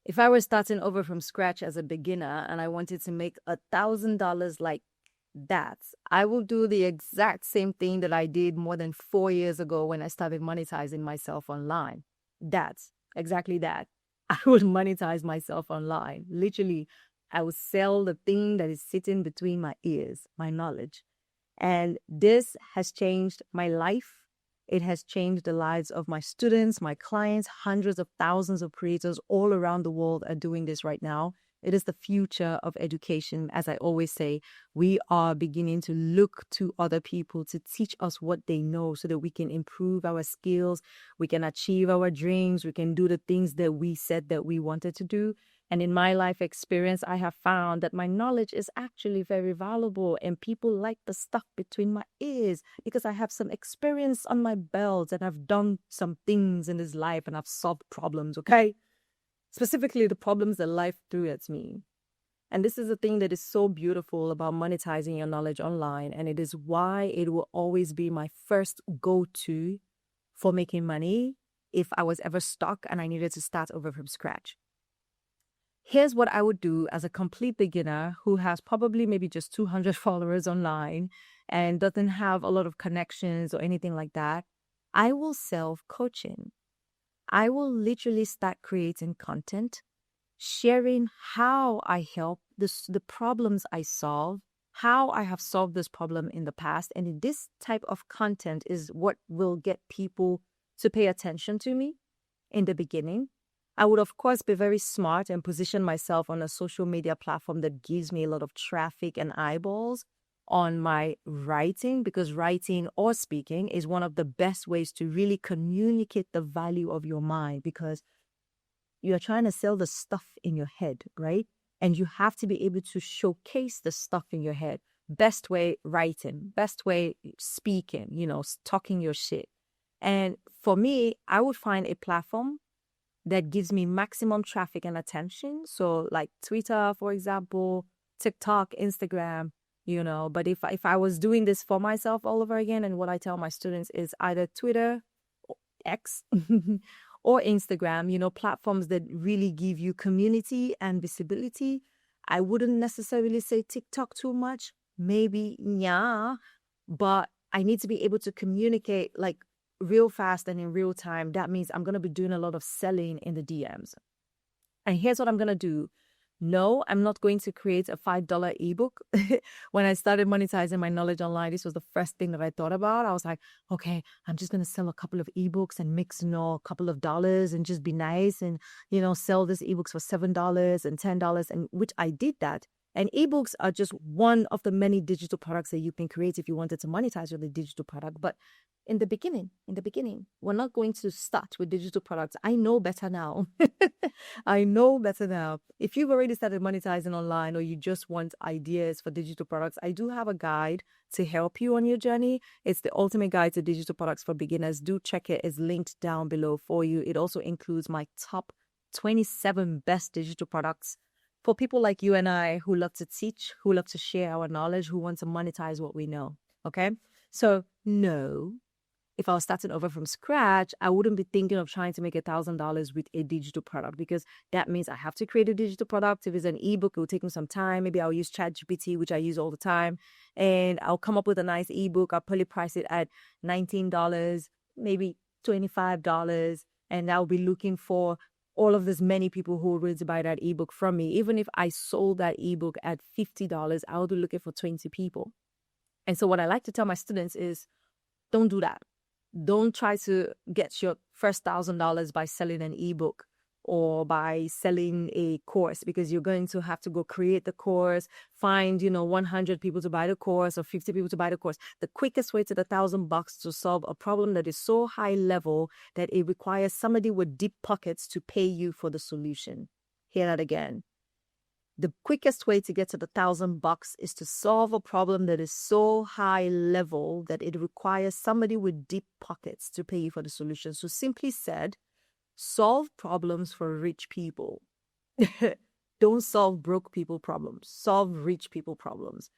If I were starting over from scratch as a beginner and I wanted to make $1,000 like that, I will do the exact same thing that I did more than 4 years ago when I started monetizing myself online. That's exactly that. I would monetize myself online. Literally, I would sell the thing that is sitting between my ears, my knowledge. And this has changed my life. It has changed the lives of my students, my clients. Hundreds of thousands of creators all around the world are doing this right now. It is the future of education. As I always say, we are beginning to look to other people to teach us what they know so that we can improve our skills, we can achieve our dreams, we can do the things that we said that we wanted to do. And in my life experience, I have found that my knowledge is actually very valuable and people like the stuff between my ears because I have some experience on my belt and I've done some things in this life and I've solved problems, okay? Specifically the problems that life threw at me. And this is the thing that is so beautiful about monetizing your knowledge online. And it is why it will always be my first go-to for making money if I was ever stuck and I needed to start over from scratch. Here's what I would do as a complete beginner who has probably maybe just 200 followers online and doesn't have a lot of connections or anything like that. I will self-coaching. I will literally start creating content, sharing how I help, the problems I solve, how I have solved this problem in the past. And this type of content is what will get people to pay attention to me in the beginning. I would, of course, be very smart and position myself on a social media platform that gives me a lot of traffic and eyeballs on my writing, because writing or speaking is one of the best ways to really communicate the value of your mind, because you're trying to sell the stuff in your head, right? And you have to be able to showcase the stuff in your head. Best way, writing. Best way, speaking, talking your shit. And for me, I would find a platform that gives me maximum traffic and attention. So like Twitter, for example, TikTok, Instagram, But if I was doing this for myself all over again, and what I tell my students is either Twitter, X, or Instagram, platforms that really give you community and visibility. I wouldn't necessarily say TikTok too much. Maybe, yeah, but I need to be able to communicate like real fast and in real time. That means I'm going to be doing a lot of selling in the DMs. And here's what I'm going to do. No, I'm not going to create a $5 ebook. When I started monetizing my knowledge online, this was the first thing that I thought about. I was like, okay, I'm just going to sell a couple of ebooks and mix, a couple of dollars and just be nice and, sell these ebooks for $7 and $10, and which I did that. And ebooks are just one of the many digital products that you can create if you wanted to monetize your digital product. But in the beginning, we're not going to start with digital products. I know better now. I know better now. If you've already started monetizing online or you just want ideas for digital products, I do have a guide to help you on your journey. It's the ultimate guide to digital products for beginners. Do check it. It's linked down below for you. It also includes my top 27 best digital products for people like you and I who love to teach, who love to share our knowledge, who want to monetize what we know. Okay? So no, if I was starting over from scratch, I wouldn't be thinking of trying to make $1,000 with a digital product, because that means I have to create a digital product. If it's an ebook, it will take me some time. Maybe I'll use ChatGPT, which I use all the time, and I'll come up with a nice ebook. I'll probably price it at $19, maybe $25, and I'll be looking for all of this many people who will ready to buy that ebook from me. Even if I sold that ebook at $50, I'll be looking for 20 people. And so what I like to tell my students is, don't do that. Don't try to get your first $1,000 by selling an ebook or by selling a course, because you're going to have to go create the course, find, 100 people to buy the course or 50 people to buy the course. The quickest way to the $1,000 to solve a problem that is so high level that it requires somebody with deep pockets to pay you for the solution. Hear that again. The quickest way to get to the $1,000 is to solve a problem that is so high level that it requires somebody with deep pockets to pay you for the solution. So simply said, solve problems for rich people. Don't solve broke people problems. Solve rich people problems.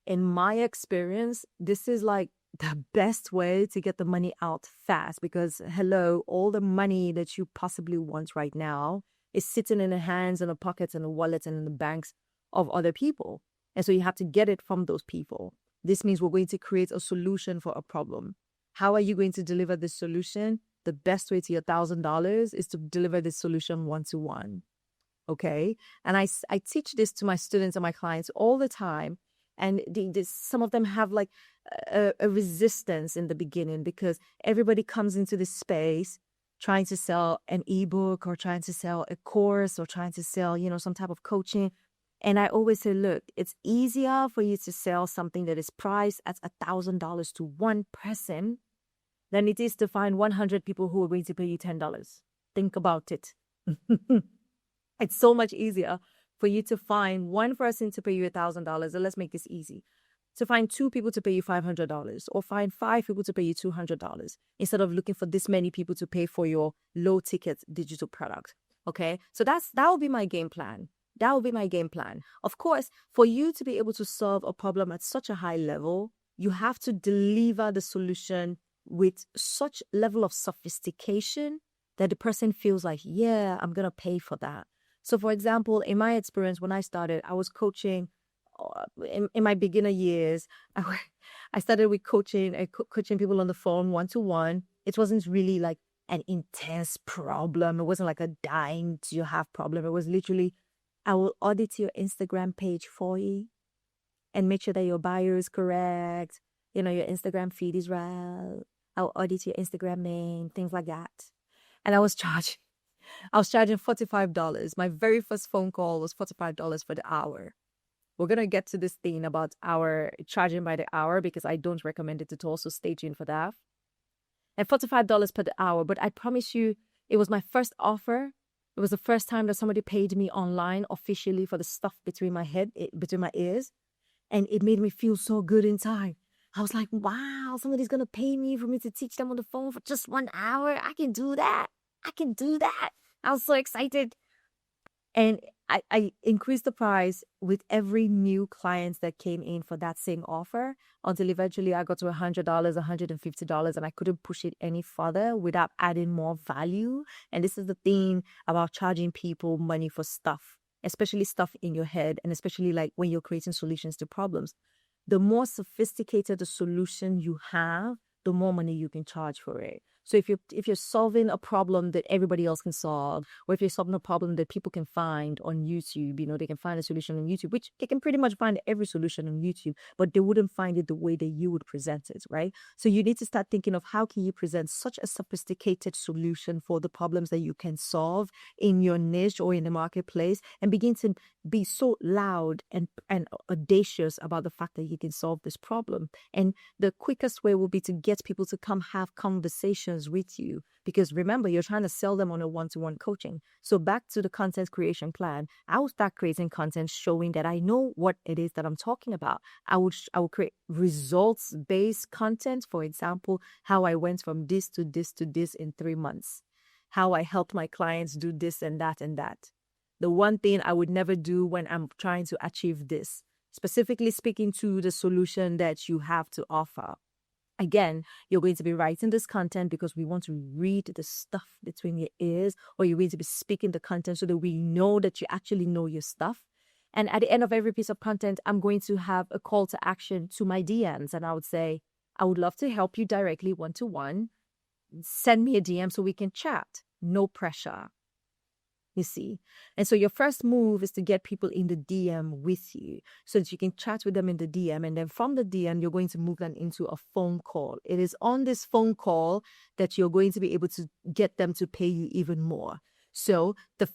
In my experience, this is like the best way to get the money out fast, because hello, all the money that you possibly want right now is sitting in the hands and the pockets and the wallets and in the banks of other people. And so you have to get it from those people. This means we're going to create a solution for a problem. How are you going to deliver this solution? The best way to your $1,000 is to deliver this solution one-to-one. Okay? And I teach this to my students and my clients all the time. And some of them have like a resistance in the beginning because everybody comes into this space trying to sell an ebook or trying to sell a course or trying to sell, some type of coaching. And I always say, look, it's easier for you to sell something that is priced at $1,000 to one person than it is to find 100 people who are going to pay you $10. Think about it. It's so much easier for you to find one person to pay you $1,000. And let's make this easy. To find 2 people to pay you $500 or find 5 people to pay you $200 instead of looking for this many people to pay for your low ticket digital product. Okay. So that will be my game plan. That will be my game plan. Of course, for you to be able to solve a problem at such a high level, you have to deliver the solution with such level of sophistication that the person feels like, yeah, I'm going to pay for that. So for example, in my experience, when I started, I was coaching in my beginner years. I started with coaching people on the phone one-to-one. It wasn't really like an intense problem. It wasn't like a dying to have problem. It was literally, I will audit your Instagram page for you and make sure that your bio is correct. Your Instagram feed is right. I'll audit your Instagram name, things like that. And I was charging $45. My very first phone call was $45 for the hour. We're going to get to this thing about our charging by the hour because I don't recommend it at all. So stay tuned for that. And $45 per hour. But I promise you, it was my first offer. It was the first time that somebody paid me online officially for the stuff between my ears. And it made me feel so good inside. I was like, wow, somebody's going to pay me for me to teach them on the phone for just 1 hour. I can do that. I was so excited. And I increased the price with every new client that came in for that same offer until eventually I got to $100, $150, and I couldn't push it any further without adding more value. And this is the thing about charging people money for stuff, especially stuff in your head, and especially like when you're creating solutions to problems. The more sophisticated the solution you have, the more money you can charge for it. So if you're solving a problem that everybody else can solve, or if you're solving a problem that people can find on YouTube, they can find a solution on YouTube, which they can pretty much find every solution on YouTube, but they wouldn't find it the way that you would present it, right? So you need to start thinking of how can you present such a sophisticated solution for the problems that you can solve in your niche or in the marketplace, and begin to be so loud and audacious about the fact that you can solve this problem. And the quickest way will be to get people to come have conversations with you, because remember, you're trying to sell them on a one-to-one coaching. So back to the content creation plan, I will start creating content showing that I know what it is that I'm talking about. I will create results-based content. For example, how I went from this to this to this in 3 months, how I helped my clients do this and that and that. The one thing I would never do when I'm trying to achieve this, specifically speaking to the solution that you have to offer. Again, you're going to be writing this content because we want to read the stuff between your ears, or you're going to be speaking the content so that we know that you actually know your stuff. And at the end of every piece of content, I'm going to have a call to action to my DMs. And I would say, I would love to help you directly one-to-one. Send me a DM so we can chat. No pressure. You see? And so your first move is to get people in the DM with you so that you can chat with them in the DM. And then from the DM, you're going to move them into a phone call. It is on this phone call that you're going to be able to get them to pay you even more. So the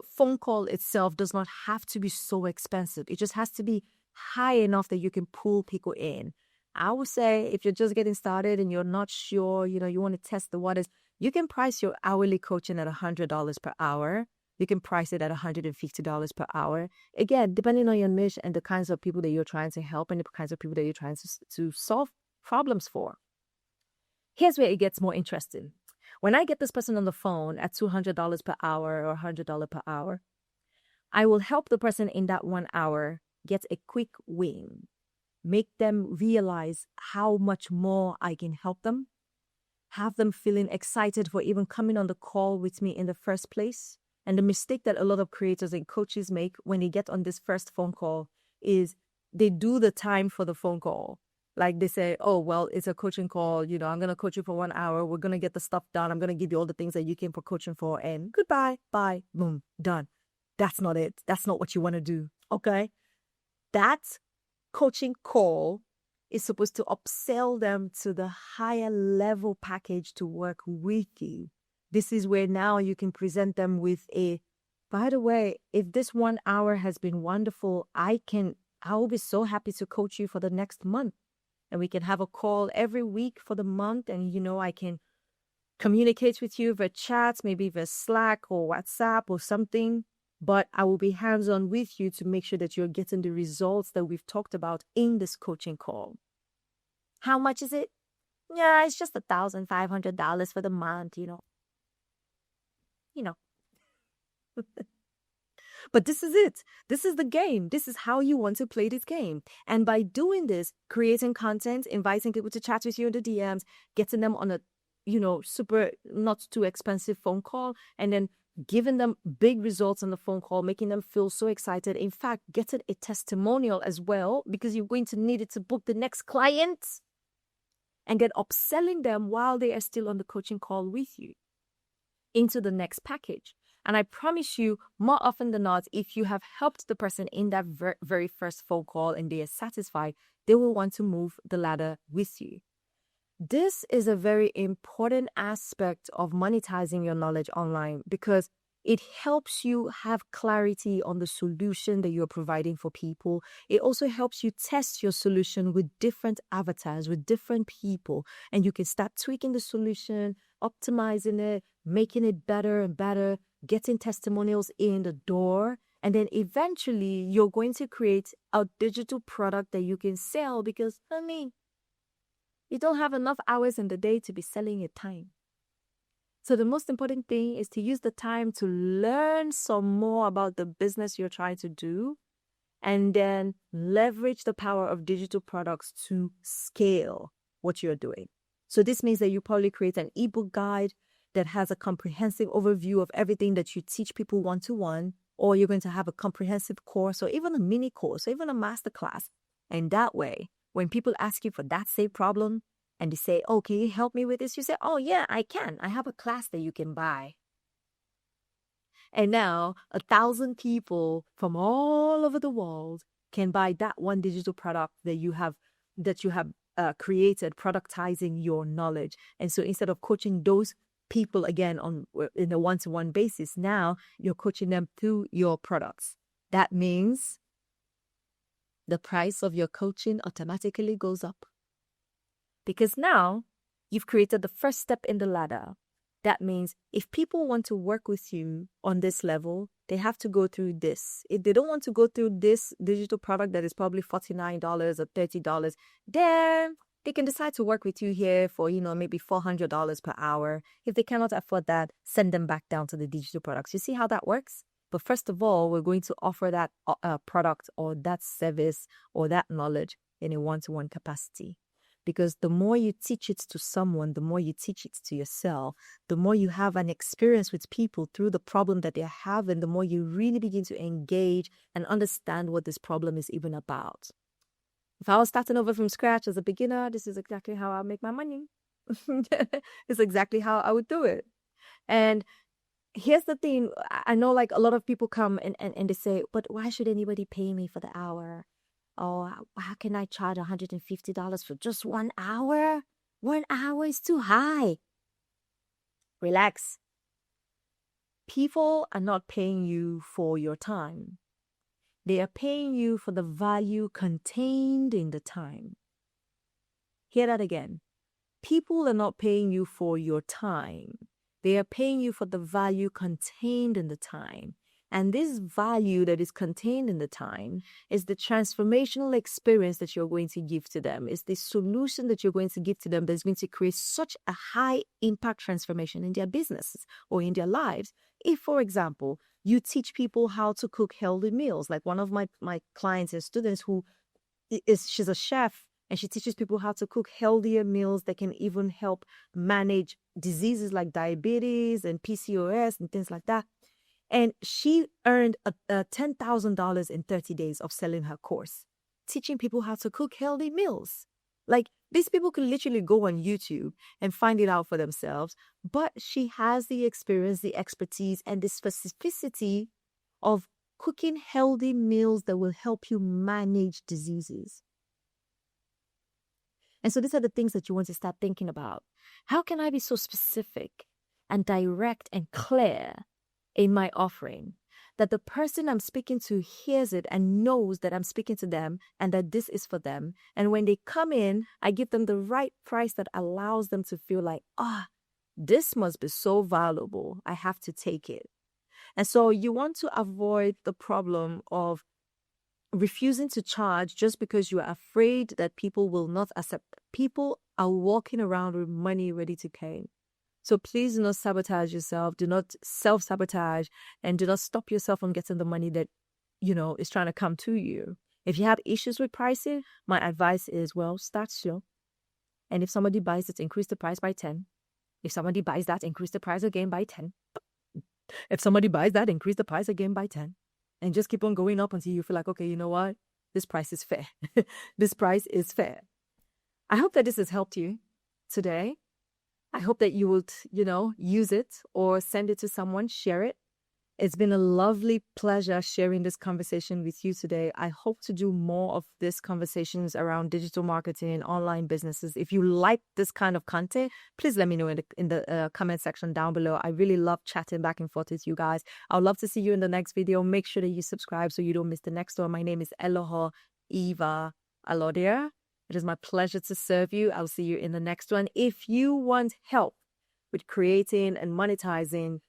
phone call itself does not have to be so expensive. It just has to be high enough that you can pull people in. I would say if you're just getting started and you're not sure, you want to test the waters, you can price your hourly coaching at $100 per hour. You can price it at $150 per hour. Again, depending on your niche and the kinds of people that you're trying to help and the kinds of people that you're trying to solve problems for. Here's where it gets more interesting. When I get this person on the phone at $200 per hour or $100 per hour, I will help the person in that 1 hour get a quick win. Make them realize how much more I can help them. Have them feeling excited for even coming on the call with me in the first place. And the mistake that a lot of creators and coaches make when they get on this first phone call is they do the time for the phone call. Like they say, oh, well, it's a coaching call. You know, I'm going to coach you for 1 hour. We're going to get the stuff done. I'm going to give you all the things that you came for coaching for. And goodbye, bye, boom, done. That's not it. That's not what you want to do. Okay. That coaching call is supposed to upsell them to the higher level package to work with you. This is where now you can present them with a, by the way, if this 1 hour has been wonderful, I will be so happy to coach you for the next month. And we can have a call every week for the month. And, you know, I can communicate with you via chat, maybe via Slack or WhatsApp or something. But I will be hands-on with you to make sure that you're getting the results that we've talked about in this coaching call. How much is it? Yeah, it's just $1,500 for the month, you know. But this is it. This is the game. This is how you want to play this game. And by doing this, creating content, inviting people to chat with you in the DMs, getting them on a, super not too expensive phone call, and then giving them big results on the phone call, making them feel so excited. In fact, getting a testimonial as well, because you're going to need it to book the next client, and then upselling them while they are still on the coaching call with you into the next package. And I promise you, more often than not, if you have helped the person in that very first phone call and they are satisfied, they will want to move the ladder with you. This is a very important aspect of monetizing your knowledge online because it helps you have clarity on the solution that you're providing for people. It also helps you test your solution with different avatars, with different people, and you can start tweaking the solution, optimizing it, making it better and better, getting testimonials in the door, and then eventually you're going to create a digital product that you can sell because, you don't have enough hours in the day to be selling your time. So the most important thing is to use the time to learn some more about the business you're trying to do and then leverage the power of digital products to scale what you're doing. So this means that you probably create an ebook guide that has a comprehensive overview of everything that you teach people one-to-one, or you're going to have a comprehensive course or even a mini course or even a masterclass. And that way, when people ask you for that same problem and they say, oh, can you help me with this? You say, oh, yeah, I can. I have a class that you can buy. And now 1,000 people from all over the world can buy that one digital product that you have created, productizing your knowledge. And so instead of coaching those people again in a one-to-one basis, now you're coaching them through your products. That means the price of your coaching automatically goes up. Because now you've created the first step in the ladder. That means if people want to work with you on this level, they have to go through this. If they don't want to go through this digital product that is probably $49 or $30, then they can decide to work with you here for, maybe $400 per hour. If they cannot afford that, send them back down to the digital products. You see how that works? But first of all, we're going to offer that product or that service or that knowledge in a one-to-one capacity. Because the more you teach it to someone, the more you teach it to yourself, the more you have an experience with people through the problem that they're having, the more you really begin to engage and understand what this problem is even about. If I was starting over from scratch as a beginner, this is exactly how I make my money. It's exactly how I would do it. And here's the thing. I know like a lot of people come and they say, but why should anybody pay me for the hour? Oh, how can I charge $150 for just 1 hour? 1 hour is too high. Relax. People are not paying you for your time. They are paying you for the value contained in the time. Hear that again. People are not paying you for your time. They are paying you for the value contained in the time. And this value that is contained in the time is the transformational experience that you're going to give to them. It's the solution that you're going to give to them that's going to create such a high impact transformation in their businesses or in their lives. If, for example, you teach people how to cook healthy meals, like one of my clients and students she's a chef and she teaches people how to cook healthier meals that can even help manage diseases like diabetes and PCOS and things like that. And she earned $10,000 in 30 days of selling her course, teaching people how to cook healthy meals. Like, these people could literally go on YouTube and find it out for themselves, but she has the experience, the expertise, and the specificity of cooking healthy meals that will help you manage diseases. And so these are the things that you want to start thinking about. How can I be so specific and direct and clear in my offering that the person I'm speaking to hears it and knows that I'm speaking to them and that this is for them? And when they come in, I give them the right price that allows them to feel like, this must be so valuable. I have to take it. And so you want to avoid the problem of refusing to charge just because you are afraid that people will not accept. People are walking around with money ready to pay. So please do not sabotage yourself. Do not self-sabotage, and do not stop yourself from getting the money that, is trying to come to you. If you have issues with pricing, my advice is, start slow. And if somebody buys it, increase the price by 10. If somebody buys that, increase the price again by 10. If somebody buys that, increase the price again by 10. And just keep on going up until you feel like, okay, you know what? This price is fair. This price is fair. I hope that this has helped you today. I hope that you would, use it or send it to someone, share it. It's been a lovely pleasure sharing this conversation with you today. I hope to do more of these conversations around digital marketing, online businesses. If you like this kind of content, please let me know in the comment section down below. I really love chatting back and forth with you guys. I'd love to see you in the next video. Make sure that you subscribe so you don't miss the next one. My name is Elohor Eva Alordiah. It is my pleasure to serve you. I'll see you in the next one. If you want help with creating and monetizing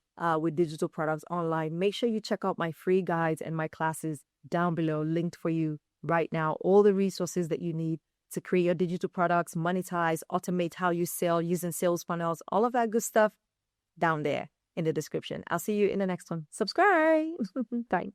with digital products online, make sure you check out my free guides and my classes down below, linked for you right now. All the resources that you need to create your digital products, monetize, automate how you sell using sales funnels, all of that good stuff down there in the description. I'll see you in the next one. Subscribe. Bye.